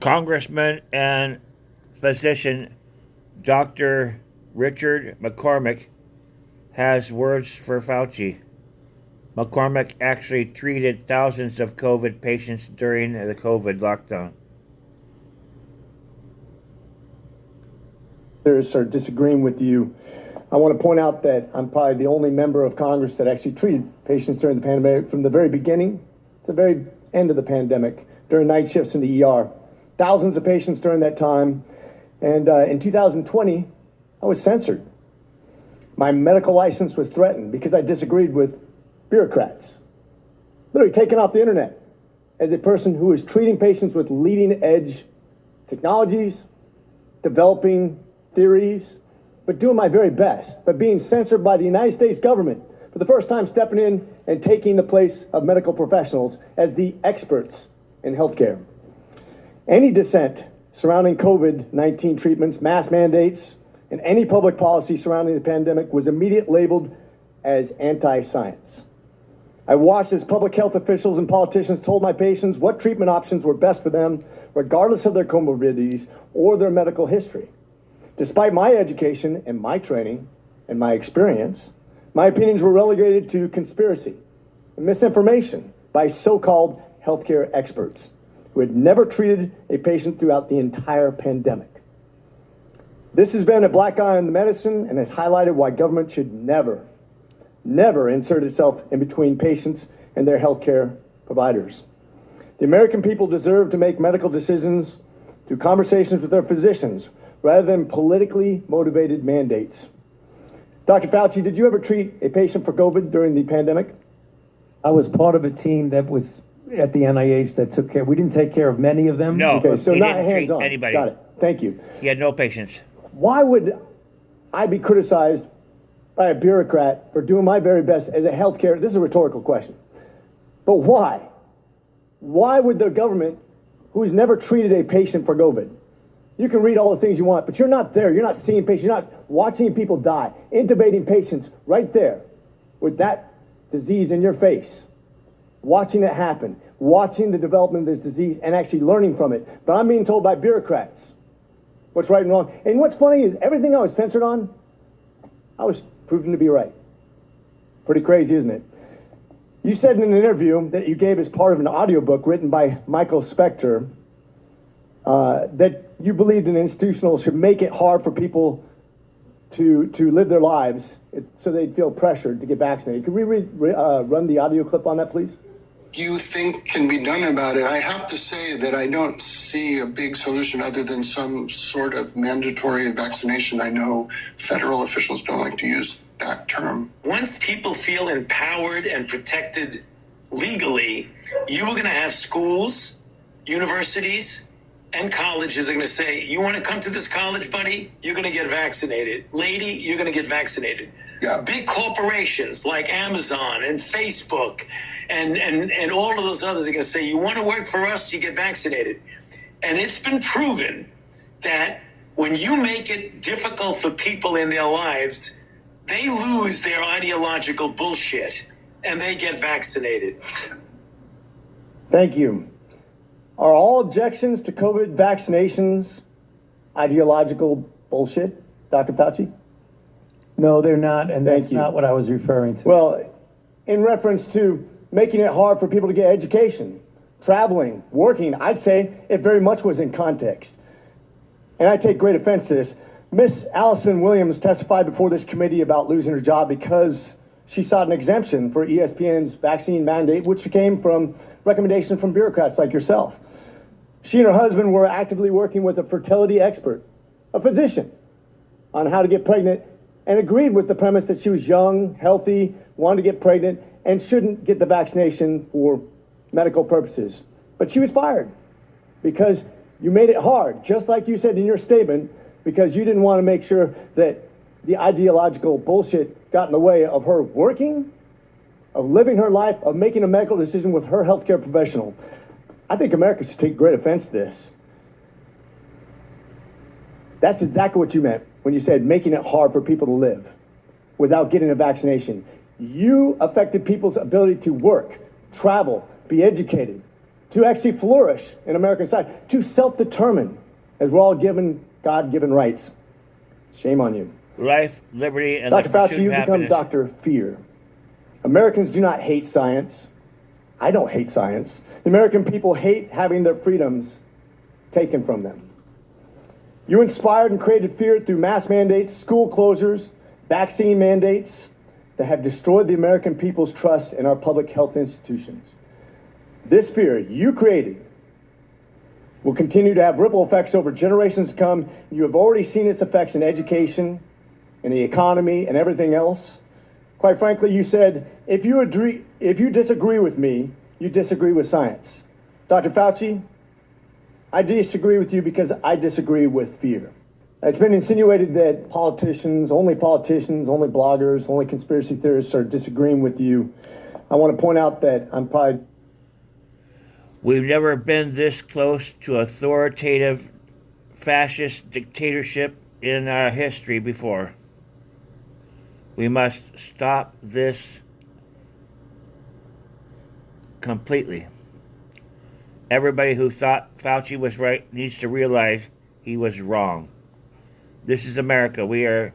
Congressman and physician Dr. Richard McCormick has words for Fauci. McCormick actually treated thousands of COVID patients during the COVID lockdown. Are disagreeing with you. I want to point out that I'm probably the only member of Congress that actually treated patients during the pandemic from the very beginning to the very end of the pandemic, during night shifts in the ER. Thousands of patients during that time. And in 2020, I was censored. My medical license was threatened because I disagreed with bureaucrats. Literally taken off the internet as a person who is treating patients with leading edge technologies, developing theories, but doing my very best, but being censored by the United States government for the first time, stepping in and taking the place of medical professionals as the experts in healthcare. Any dissent surrounding COVID-19 treatments, mask mandates, and any public policy surrounding the pandemic was immediately labeled as anti-science. I watched as public health officials and politicians told my patients what treatment options were best for them, regardless of their comorbidities or their medical history. Despite my education and my training and my experience, my opinions were relegated to conspiracy and misinformation by so-called healthcare experts who had never treated a patient throughout the entire pandemic. This has been a black eye on the medicine and has highlighted why government should never insert itself in between patients and their healthcare providers. The American people deserve to make medical decisions through conversations with their physicians rather than politically motivated mandates. Dr. Fauci, did you ever treat a patient for COVID during the pandemic? I was part of a team that was at the NIH that took care. We didn't take care of many of them. No, Okay, so he not didn't treat hands-on. anybody. Got it. Thank you. He had no patients. Why would I be criticized by a bureaucrat for doing my very best as a healthcare? This is a rhetorical question. But why? Why would the government, who has never treated a patient for COVID, you can read all the things you want, but you're not there. You're not seeing patients. You're not watching people die, intubating patients right there with that disease in your face, watching it happen, watching the development of this disease and actually learning from it. But I'm being told by bureaucrats what's right and wrong. And what's funny is everything I was censored on, I was proven to be right. Pretty crazy, isn't it? You said in an interview that you gave as part of an audiobook written by Michael Spector that you believed an institutional should make it hard for people to live their lives so they'd feel pressured to get vaccinated. Could we run the audio clip on that, please? You think can be done about it? I have to say that I don't see a big solution other than some sort of mandatory vaccination. I know federal officials don't like to use that term. Once people feel empowered and protected legally, you are going to have schools, universities, and colleges are going to say, you want to come to this college, buddy? You're going to get vaccinated. Lady, you're going to get vaccinated. Yeah. Big corporations like Amazon and Facebook and all of those others are going to say, you want to work for us, you get vaccinated. And it's been proven that when you make it difficult for people in their lives, they lose their ideological bullshit and they get vaccinated. Thank you. Are all objections to COVID vaccinations ideological bullshit, Dr. Fauci? No, they're not, and Thank that's you. not what I was referring to. Well, in reference to making it hard for people to get education, traveling, working, I'd say it very much was in context. And I take great offense to this. Miss Allison Williams testified before this committee about losing her job because she sought an exemption for ESPN's vaccine mandate, which came from recommendations from bureaucrats like yourself. She and her husband were actively working with a fertility expert, a physician, on how to get pregnant, and agreed with the premise that she was young, healthy, wanted to get pregnant, and shouldn't get the vaccination for medical purposes. But she was fired because you made it hard, just like you said in your statement, because you didn't want to make sure that the ideological bullshit got in the way of her working, of living her life, of making a medical decision with her healthcare professional. I think America should take great offense to this. That's exactly what you meant when you said making it hard for people to live without getting a vaccination. You affected people's ability to work, travel, be educated, to actually flourish in American society, to self-determine, as we're all given God-given rights. Shame on you. Life, liberty, and Dr. the pursuit Fauci, you've of become happiness. Dr. Fear. Americans do not hate science. I don't hate science. The American people hate having their freedoms taken from them. You inspired and created fear through mass mandates, school closures, vaccine mandates that have destroyed the American people's trust in our public health institutions. This fear you created will continue to have ripple effects over generations to come. You have already seen its effects in education, in the economy, and everything else. Quite frankly, you said, if you disagree with me, you disagree with science. Dr. Fauci, I disagree with you because I disagree with fear. It's been insinuated that politicians, only bloggers, only conspiracy theorists are disagreeing with you. I want to point out that I'm probably... We've never been this close to authoritative fascist dictatorship in our history before. We must stop this completely. Everybody who thought Fauci was right needs to realize he was wrong. This is America. We are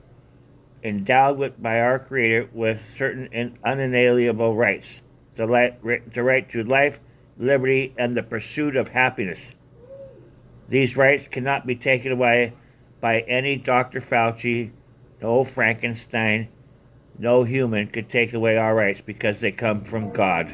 endowed by our Creator with certain unalienable rights. The right to life, liberty, and the pursuit of happiness. These rights cannot be taken away by any Dr. Fauci, no Frankenstein. No human could take away our rights because they come from God.